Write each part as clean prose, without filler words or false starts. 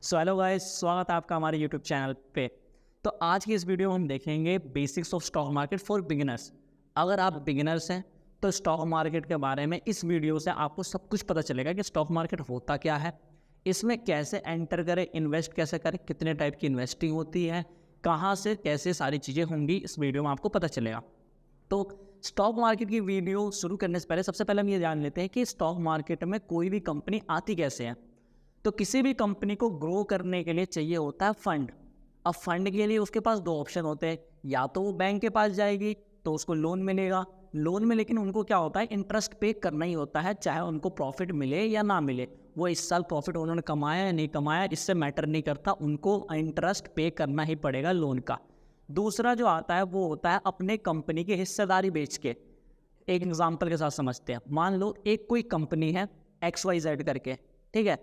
So hello guys, स्वागत है आपका हमारे यूट्यूब चैनल पे। तो आज की इस वीडियो में हम देखेंगे basics of stock market for beginners. अगर आप बिगिनर्स हैं तो स्टॉक मार्केट के बारे में इस वीडियो से आपको सब कुछ पता चलेगा कि स्टॉक मार्केट होता क्या है, इसमें कैसे एंटर करें, इन्वेस्ट कैसे करें, कितने टाइप की इन्वेस्टिंग होती है, कहाँ से कैसे सारी चीज़ें होंगी, इस वीडियो में आपको पता चलेगा। तो स्टॉक मार्केट की वीडियो शुरू करने से पहले सबसे पहले हम ये जान लेते हैं कि स्टॉक मार्केट में कोई भी कंपनी आती कैसे है। तो किसी भी कंपनी को ग्रो करने के लिए चाहिए होता है फंड। अब फंड के लिए उसके पास दो ऑप्शन होते हैं, या तो वो बैंक के पास जाएगी तो उसको लोन मिलेगा, लोन में लेकिन उनको क्या होता है, इंटरेस्ट पे करना ही होता है, चाहे उनको प्रॉफिट मिले या ना मिले। वो इस साल प्रॉफिट उन्होंने कमाया या नहीं कमाया इससे मैटर नहीं करता, उनको इंटरेस्ट पे करना ही पड़ेगा लोन का। दूसरा जो आता है वो होता है अपने कंपनी की हिस्सेदारी बेच के। एक एग्जांपल के साथ समझते हैं। मान लो एक कोई कंपनी है XYZ करके, ठीक है।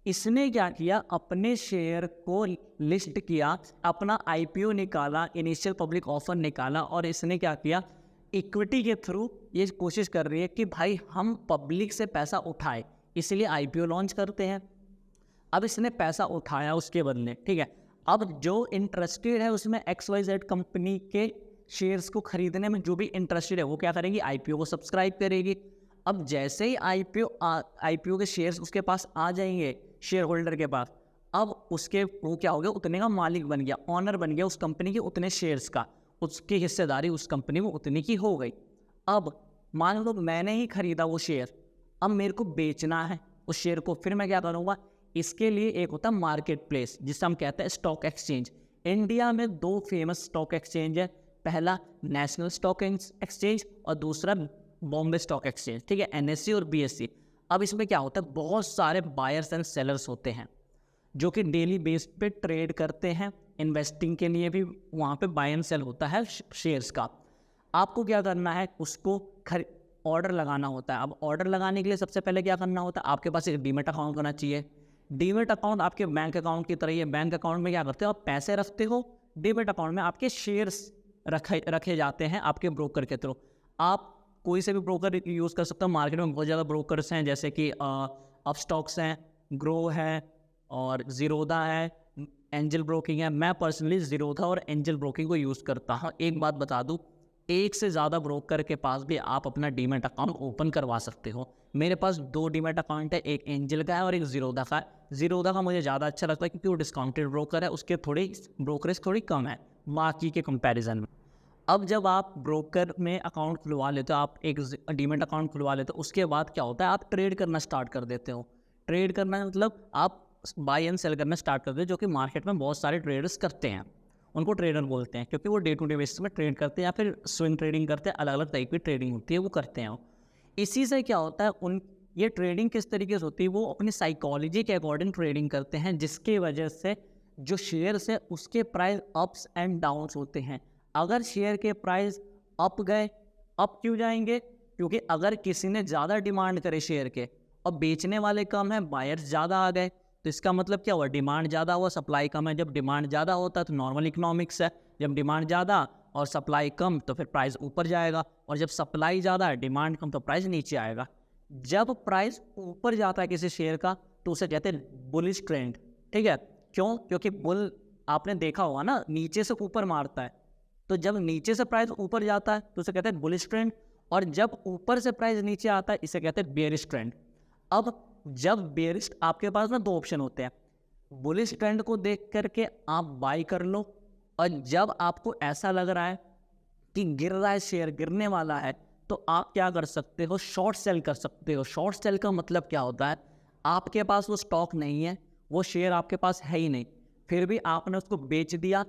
इसने क्या किया, अपने शेयर को लिस्ट किया, अपना IPO निकाला, इनिशियल पब्लिक ऑफर निकाला, और इसने क्या किया, इक्विटी के थ्रू ये कोशिश कर रही है कि भाई हम पब्लिक से पैसा उठाए, इसलिए IPO लॉन्च करते हैं। अब इसने पैसा उठाया उसके बदले, ठीक है। अब जो इंटरेस्टेड है उसमें XYZ कंपनी के शेयर्स को खरीदने में जो भी इंटरेस्टेड है वो क्या करेगी, IPO को सब्सक्राइब करेगी। अब जैसे ही IPO के शेयर्स उसके पास आ जाएंगे, शेयर होल्डर के पास, अब उसके वो क्या हो गया, उतने का मालिक बन गया, ऑनर बन गया उस कंपनी के उतने शेयर्स का, उसकी हिस्सेदारी उस कंपनी में उतनी की हो गई। अब मान लो मैंने ही खरीदा वो शेयर, अब मेरे को बेचना है उस शेयर को, फिर मैं क्या करूँगा, इसके लिए एक होता है मार्केट प्लेस जिसे हम कहते हैं स्टॉक एक्सचेंज। इंडिया में दो फेमस स्टॉक एक्सचेंज है, पहला नेशनल स्टॉक एक्सचेंज और दूसरा बॉम्बे स्टॉक एक्सचेंज, ठीक है, NSE और BSE। अब इसमें क्या होता है, बहुत सारे बायर्स एंड सेलर्स होते हैं जो कि डेली बेस पे ट्रेड करते हैं। इन्वेस्टिंग के लिए भी वहाँ पे बाय एंड सेल होता है शेयर्स का। आपको क्या करना है, उसको ऑर्डर लगाना होता है। अब ऑर्डर लगाने के लिए सबसे पहले क्या करना होता है, आपके पास एक डीमेट अकाउंट होना चाहिए। डीमेट अकाउंट आपके बैंक अकाउंट की तरह ही है। बैंक अकाउंट में क्या करते हो, आप पैसे रखते हो, डीमेट अकाउंट में आपके शेयर्स रखे जाते हैं आपके ब्रोकर के थ्रू। आप कोई से भी ब्रोकर यूज़ कर सकते हो, मार्केट में बहुत ज़्यादा ब्रोकर्स हैं, जैसे कि अपस्टॉक्स हैं, ग्रो है और जीरोधा है, एंजल ब्रोकिंग है। मैं पर्सनली जीरोधा और एंजल ब्रोकिंग को यूज़ करता हूँ। एक बात बता दूँ, एक से ज़्यादा ब्रोकर के पास भी आप अपना डीमेट अकाउंट ओपन करवा सकते हो। मेरे पास 2 डीमेट अकाउंट है, एक एंजल का है और एक जीरोधा का है। जीरोधा का मुझे ज़्यादा अच्छा लगता है क्योंकि वो डिस्काउंटेड ब्रोकर है, उसके थोड़ी ब्रोकरेज थोड़ी कम है बाकी के कंपैरिजन में। अब जब आप ब्रोकर में अकाउंट खुलवा लेते हो, आप एक डीमेट अकाउंट खुलवा लेते हो, उसके बाद क्या होता है, आप ट्रेड करना स्टार्ट कर देते हो। ट्रेड करना मतलब आप बाय एंड सेल करना स्टार्ट कर देते हो, जो कि मार्केट में बहुत सारे ट्रेडर्स करते हैं। उनको ट्रेडर बोलते हैं क्योंकि वो डे टू डे बेसिस में ट्रेड करते हैं या फिर स्विंग ट्रेडिंग करते हैं, अलग अलग टाइप की ट्रेडिंग होती है वो करते हैं। इसी से क्या होता है, ये ट्रेडिंग किस तरीके से होती है, वो अपनी साइकोलॉजी के अकॉर्डिंग ट्रेडिंग करते हैं, जिसकी वजह से जो शेयर्स है उसके प्राइस अप्स एंड डाउन्स होते हैं। अगर शेयर के प्राइस अप गए, अप क्यों जाएंगे, क्योंकि अगर किसी ने ज़्यादा डिमांड करे शेयर के और बेचने वाले कम है, बायर्स ज़्यादा आ गए, तो इसका मतलब क्या हुआ, डिमांड ज़्यादा हुआ, सप्लाई कम है। जब डिमांड ज़्यादा होता है तो नॉर्मल इकोनॉमिक्स है, जब डिमांड ज़्यादा और सप्लाई कम तो फिर प्राइस ऊपर जाएगा, और जब सप्लाई ज़्यादा है डिमांड कम तो प्राइस नीचे आएगा। जब प्राइस ऊपर जाता है किसी शेयर का तो उसे कहते हैं बुलिश ट्रेंड, ठीक है। क्यों, क्योंकि बुल आपने देखा होगा ना, नीचे से ऊपर मारता है, तो जब नीचे से प्राइस ऊपर जाता है तो उसे कहते हैं बुलिश ट्रेंड, और जब ऊपर से प्राइस नीचे आता है इसे कहते हैं बेयरिश ट्रेंड। अब जब बेयरिश, आपके पास ना 2 ऑप्शन होते हैं, बुलिश ट्रेंड को देख करके आप बाई कर लो, और जब आपको ऐसा लग रहा है कि गिर रहा है, शेयर गिरने वाला है, तो आप क्या कर सकते हो, शॉर्ट सेल कर सकते हो। शॉर्ट सेल का मतलब क्या होता है, आपके पास वो स्टॉक नहीं है, वो शेयर आपके पास है ही नहीं, फिर भी आपने उसको बेच दिया,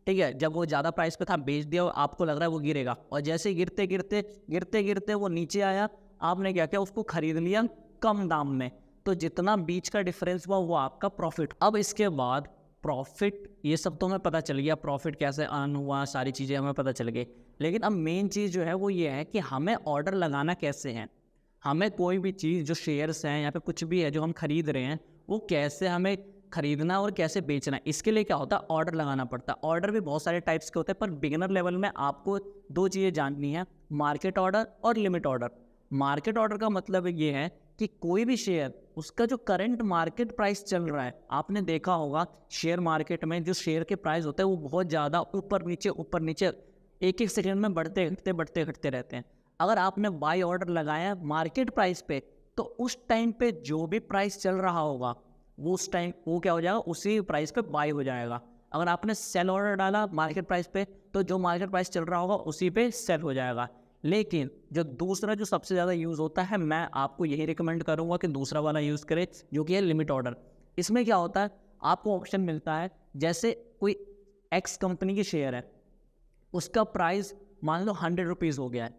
ठीक है। जब वो ज़्यादा प्राइस पे था बेच दिया और आपको लग रहा है वो गिरेगा, और जैसे गिरते गिरते गिरते गिरते वो नीचे आया, आपने क्या किया, उसको खरीद लिया कम दाम में, तो जितना बीच का डिफरेंस हुआ वो आपका प्रॉफिट। अब इसके बाद प्रॉफिट, ये सब तो हमें पता चल गया, प्रॉफिट कैसे अर्न हुआ, सारी चीज़ें हमें पता चल गई। लेकिन अब मेन चीज़ जो है वो ये है कि हमें ऑर्डर लगाना कैसे है। हमें कोई भी चीज़ जो शेयर्स हैं या फिर कुछ भी है जो हम खरीद रहे हैं, वो कैसे हमें खरीदना और कैसे बेचना है, इसके लिए क्या होता है, ऑर्डर लगाना पड़ता है। ऑर्डर भी बहुत सारे टाइप्स के होते हैं, पर बिगिनर लेवल में आपको 2 चीज़ें जाननी है, मार्केट ऑर्डर और लिमिट ऑर्डर। मार्केट ऑर्डर का मतलब ये है कि कि कोई भी शेयर उसका जो करंट मार्केट प्राइस चल रहा है, आपने देखा होगा शेयर मार्केट में जो शेयर के प्राइस होते हैं वो बहुत ज़्यादा ऊपर नीचे एक एक सेकंड में बढ़ते घटते रहते हैं। अगर आपने बाय ऑर्डर लगाया मार्केट प्राइस पे, तो उस टाइम पे जो भी प्राइस चल रहा होगा वो उस टाइम वो क्या हो जाएगा, उसी प्राइस पे बाय हो जाएगा। अगर आपने सेल ऑर्डर डाला मार्केट प्राइस पे, तो जो मार्केट प्राइस चल रहा होगा उसी पे सेल हो जाएगा। लेकिन जो दूसरा जो सबसे ज़्यादा यूज़ होता है, मैं आपको यही रिकमेंड करूँगा कि दूसरा वाला यूज़ करें, जो कि है लिमिट ऑर्डर। इसमें क्या होता है, आपको ऑप्शन मिलता है, जैसे कोई एक्स कंपनी की शेयर है, उसका प्राइस मान लो 100 रुपीज़ हो गया है,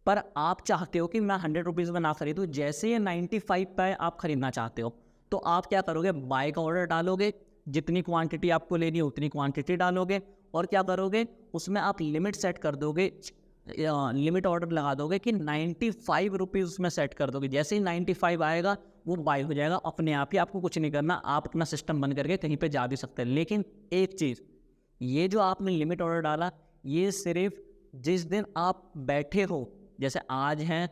पर आप चाहते हो कि मैं 100 रुपीज़ में ना खरीदूँ, जैसे ये 95 पे आप खरीदना चाहते हो, तो आप क्या करोगे, बाय का ऑर्डर डालोगे, जितनी क्वांटिटी आपको लेनी है उतनी क्वांटिटी डालोगे, और क्या करोगे, उसमें आप लिमिट सेट कर दोगे, लिमिट ऑर्डर लगा दोगे कि 95 रुपीज़ उसमें सेट कर दोगे। जैसे ही 95 आएगा वो बाय हो जाएगा अपने आप ही, आपको कुछ नहीं करना, आप अपना सिस्टम बंद करके कहीं पे जा भी सकते हैं। लेकिन एक चीज़, ये जो आपने लिमिट ऑर्डर डाला, ये सिर्फ जिस दिन आप बैठे हो, जैसे आज है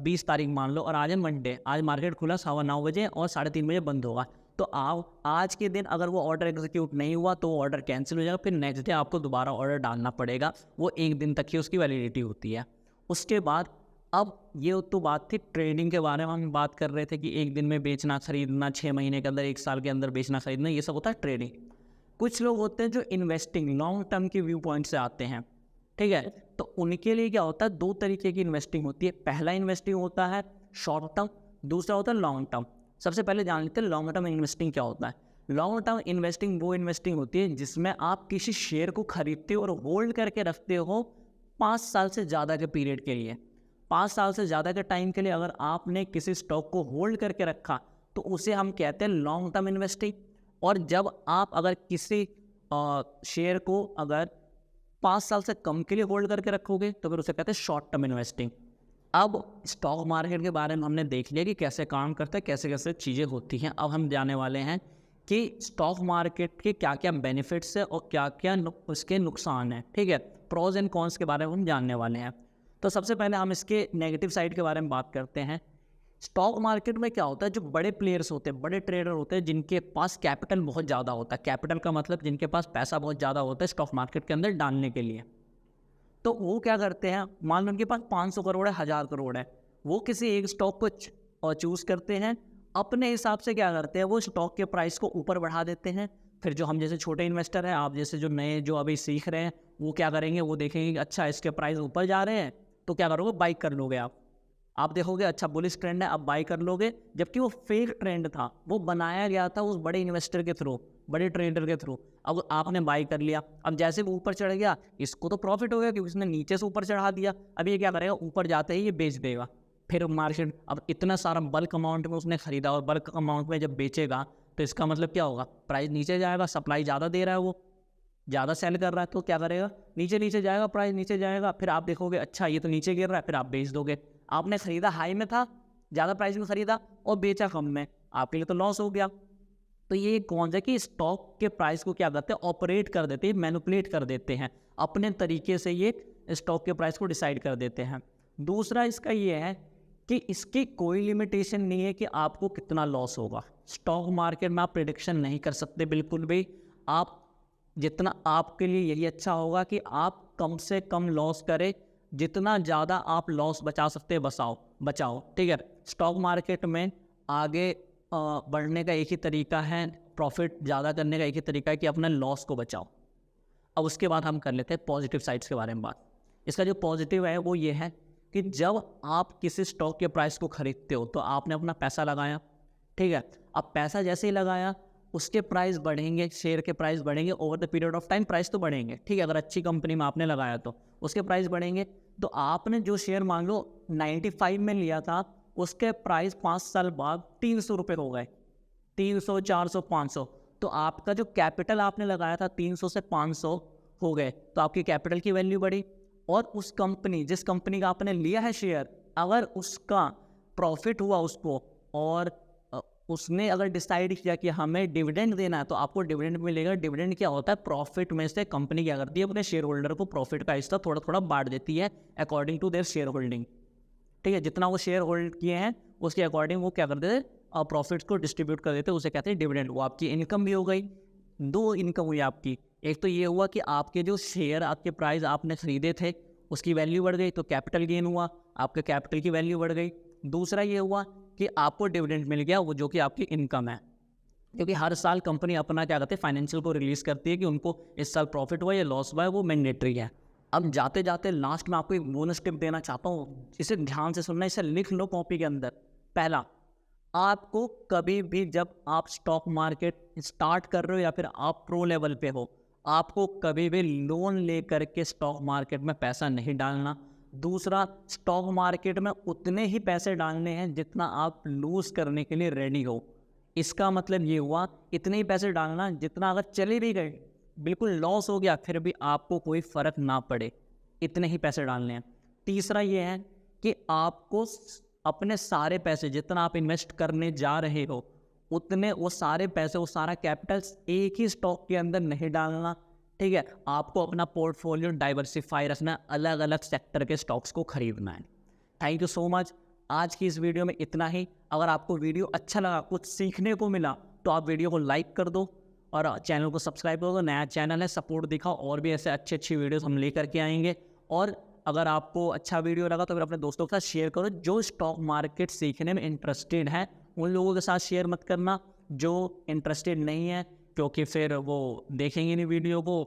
20 तारीख मान लो, और आज है मंडे, आज मार्केट खुला 9:15 बजे और 3:30 बजे बंद होगा, तो आप आज के दिन अगर वो ऑर्डर एग्जीक्यूट नहीं हुआ तो वो ऑर्डर कैंसिल हो जाएगा, फिर नेक्स्ट डे आपको दोबारा ऑर्डर डालना पड़ेगा। वो एक दिन तक ही उसकी वैलिडिटी होती है। उसके बाद अब ये तो बात थी ट्रेडिंग के बारे में, हम बात कर रहे थे कि एक दिन में बेचना खरीदना, 6 महीने के अंदर, 1 साल के अंदर बेचना खरीदना, ये सब होता है ट्रेडिंग। कुछ लोग होते हैं जो इन्वेस्टिंग लॉन्ग टर्म के व्यू पॉइंट से आते हैं, ठीक है, तो उनके लिए क्या होता है, 2 तरीके की इन्वेस्टिंग होती है। पहला इन्वेस्टिंग होता है शॉर्ट टर्म, दूसरा होता है लॉन्ग टर्म। सबसे पहले जान लेते हैं लॉन्ग टर्म इन्वेस्टिंग क्या होता है। लॉन्ग टर्म इन्वेस्टिंग वो इन्वेस्टिंग होती है जिसमें आप किसी शेयर को खरीदते हो और होल्ड करके रखते हो 5 साल से ज़्यादा के पीरियड के लिए। 5 साल से ज़्यादा के टाइम के लिए अगर आपने किसी स्टॉक को होल्ड करके रखा तो उसे हम कहते हैं लॉन्ग टर्म इन्वेस्टिंग। और जब आप अगर किसी शेयर को अगर 5 साल से कम के लिए होल्ड करके रखोगे तो फिर उसे कहते हैं शॉर्ट टर्म इन्वेस्टिंग। अब स्टॉक मार्केट के बारे में हमने देख लिया कि कैसे काम करता है, कैसे कैसे चीज़ें होती हैं। अब हम जाने वाले हैं कि स्टॉक मार्केट के क्या क्या बेनिफिट्स है और क्या क्या उसके नुकसान हैं, ठीक है, प्रोज एंड कॉन्स के बारे में हम जानने वाले हैं। तो सबसे पहले हम इसके नेगेटिव साइड के बारे में बात करते हैं। स्टॉक मार्केट में क्या होता है, जो बड़े प्लेयर्स होते हैं, बड़े ट्रेडर होते हैं, जिनके पास कैपिटल बहुत ज़्यादा होता है, कैपिटल का मतलब जिनके पास पैसा बहुत ज़्यादा होता है स्टॉक मार्केट के अंदर डालने के लिए, तो वो क्या करते हैं, मान लो उनके पास 500 करोड़ है, 1000 करोड़ है, वो किसी एक स्टॉक को चूज़ करते हैं, अपने हिसाब से क्या करते हैं, वो स्टॉक के प्राइस को ऊपर बढ़ा देते हैं। फिर जो हम जैसे छोटे इन्वेस्टर हैं, आप जैसे जो नए जो अभी सीख रहे हैं, वो क्या करेंगे, वो देखेंगे कि अच्छा इसके प्राइस ऊपर जा रहे हैं, तो क्या करोगे, बाई कर लोगे। आप देखोगे अच्छा बुलिश ट्रेंड है, आप बाई कर लोगे, जबकि वो फेक ट्रेंड था, वो बनाया गया था उस बड़े इन्वेस्टर के थ्रू, बड़े ट्रेडर के थ्रू। अब आपने बाई कर लिया, अब जैसे वो ऊपर चढ़ गया, इसको तो प्रॉफिट हो गया क्योंकि उसने नीचे से ऊपर चढ़ा दिया। अब ये क्या करेगा, ऊपर जाते ही ये बेच देगा। फिर मार्केट, अब इतना सारा बल्क अमाउंट में उसने खरीदा और बल्क अमाउंट में जब बेचेगा तो इसका मतलब क्या होगा, प्राइस नीचे जाएगा, सप्लाई ज़्यादा दे रहा है, वो ज़्यादा सेल कर रहा है, तो क्या करेगा, नीचे जाएगा, प्राइस नीचे जाएगा। फिर आप देखोगे अच्छा ये तो नीचे गिर रहा है, फिर आप बेच दोगे। आपने खरीदा हाई में था, ज़्यादा प्राइस में खरीदा और बेचा कम में, आपके लिए तो लॉस हो गया। तो ये कौन सा कि स्टॉक के प्राइस को क्या करते हैं, ऑपरेट कर देते हैं, मैनिपुलेट कर देते हैं, अपने तरीके से ये स्टॉक के प्राइस को डिसाइड कर देते हैं। दूसरा इसका ये है कि इसकी कोई लिमिटेशन नहीं है कि आपको कितना लॉस होगा। स्टॉक मार्केट में आप प्रेडिक्शन नहीं कर सकते बिल्कुल भी। आप जितना, आपके लिए यही अच्छा होगा कि आप कम से कम लॉस करें, जितना ज़्यादा आप लॉस बचा सकते हैं बचाओ, ठीक है। स्टॉक मार्केट में आगे बढ़ने का एक ही तरीका है, प्रॉफिट ज़्यादा करने का एक ही तरीका है कि अपने लॉस को बचाओ। अब उसके बाद हम कर लेते हैं पॉजिटिव साइड्स के बारे में बात। इसका जो पॉजिटिव है वो ये है कि जब आप किसी स्टॉक के प्राइस को खरीदते हो तो आपने अपना पैसा लगाया, ठीक है। अब पैसा जैसे ही लगाया उसके प्राइस बढ़ेंगे, शेयर के प्राइस बढ़ेंगे, over the period of time price तो बढ़ेंगे, ठीक है। अगर अच्छी कंपनी में आपने लगाया तो उसके प्राइस बढ़ेंगे। तो आपने जो शेयर मान लो 95 में लिया था, उसके प्राइस 5 साल बाद 300 रुपये हो गए, 300, 400, 500। तो आपका जो कैपिटल आपने लगाया था 300 से 500 हो गए, तो आपकी कैपिटल की वैल्यू बढ़ी। और उस कंपनी, जिस कंपनी का आपने लिया है शेयर, अगर उसका प्रॉफिट हुआ उसको, और उसने अगर डिसाइड किया कि हमें डिविडेंड देना है, तो आपको डिविडेंड मिलेगा। डिविडेंड क्या होता है, प्रॉफिट में से कंपनी क्या करती है, अपने शेयर होल्डर को प्रॉफिट का हिस्सा थोड़ा थोड़ा बांट देती है according to their share holding, ठीक है। जितना वो शेयर होल्ड किए हैं उसके अकॉर्डिंग वो क्या करते थे, प्रॉफिट्स को डिस्ट्रीब्यूट कर देते, उसे कहते हैं डिविडेंड। वो आपकी इनकम भी हो गई। दो इनकम हुई आपकी, एक तो ये हुआ कि आपके जो शेयर, आपके प्राइस आपने खरीदे थे उसकी वैल्यू बढ़ गई, तो कैपिटल गेन हुआ, आपके कैपिटल की वैल्यू बढ़ गई। दूसरा ये हुआ कि आपको डिविडेंड मिल गया, वो जो कि आपकी इनकम है, क्योंकि हर साल कंपनी अपना क्या करते हैं, फाइनेंशियल को रिलीज़ करती है कि उनको इस साल प्रॉफिट हुआ या लॉस हुआ है, वो मैंडेटरी है। अब जाते जाते लास्ट में आपको एक बोनस टिप देना चाहता हूँ, इसे ध्यान से सुनना, इसे लिख लो कॉपी के अंदर। पहला, आपको कभी भी जब आप स्टॉक मार्केट स्टार्ट कर रहे हो या फिर आप प्रो लेवल पे हो, आपको कभी भी लोन लेकर के स्टॉक मार्केट में पैसा नहीं डालना। दूसरा, स्टॉक मार्केट में उतने ही पैसे डालने हैं जितना आप लूज़ करने के लिए रेडी हो। इसका मतलब ये हुआ, इतने ही पैसे डालना जितना अगर चले भी गए, बिल्कुल लॉस हो गया, फिर भी आपको कोई फ़र्क ना पड़े, इतने ही पैसे डालने हैं। तीसरा ये है कि आपको अपने सारे पैसे, जितना आप इन्वेस्ट करने जा रहे हो, उतने वो सारे पैसे, वो सारा कैपिटल एक ही स्टॉक के अंदर नहीं डालना, ठीक है। आपको अपना पोर्टफोलियो डाइवर्सिफाई रखना, अलग अलग सेक्टर के स्टॉक्स को खरीदना है। Thank you so much. आज की इस वीडियो में इतना ही। अगर आपको वीडियो अच्छा लगा, कुछ सीखने को मिला, तो आप वीडियो को लाइक कर दो और चैनल को सब्सक्राइब कर दो। नया चैनल है, सपोर्ट दिखाओ, और भी ऐसे अच्छी वीडियोस हम लेकर के आएंगे। और अगर आपको अच्छा वीडियो लगा तो फिर अपने दोस्तों के साथ शेयर करो। जो स्टॉक मार्केट सीखने में इंटरेस्टेड है उन लोगों के साथ शेयर मत करना, जो इंटरेस्टेड नहीं है, क्योंकि फिर वो देखेंगे नहीं वीडियो को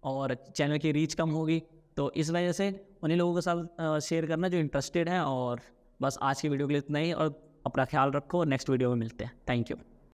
और चैनल की रीच कम होगी। तो इस वजह से उन्हीं लोगों के साथ शेयर करना जो इंटरेस्टेड हैं। और बस आज की वीडियो के लिए इतना ही, और अपना ख्याल रखो। नेक्स्ट वीडियो में मिलते हैं। Thank you.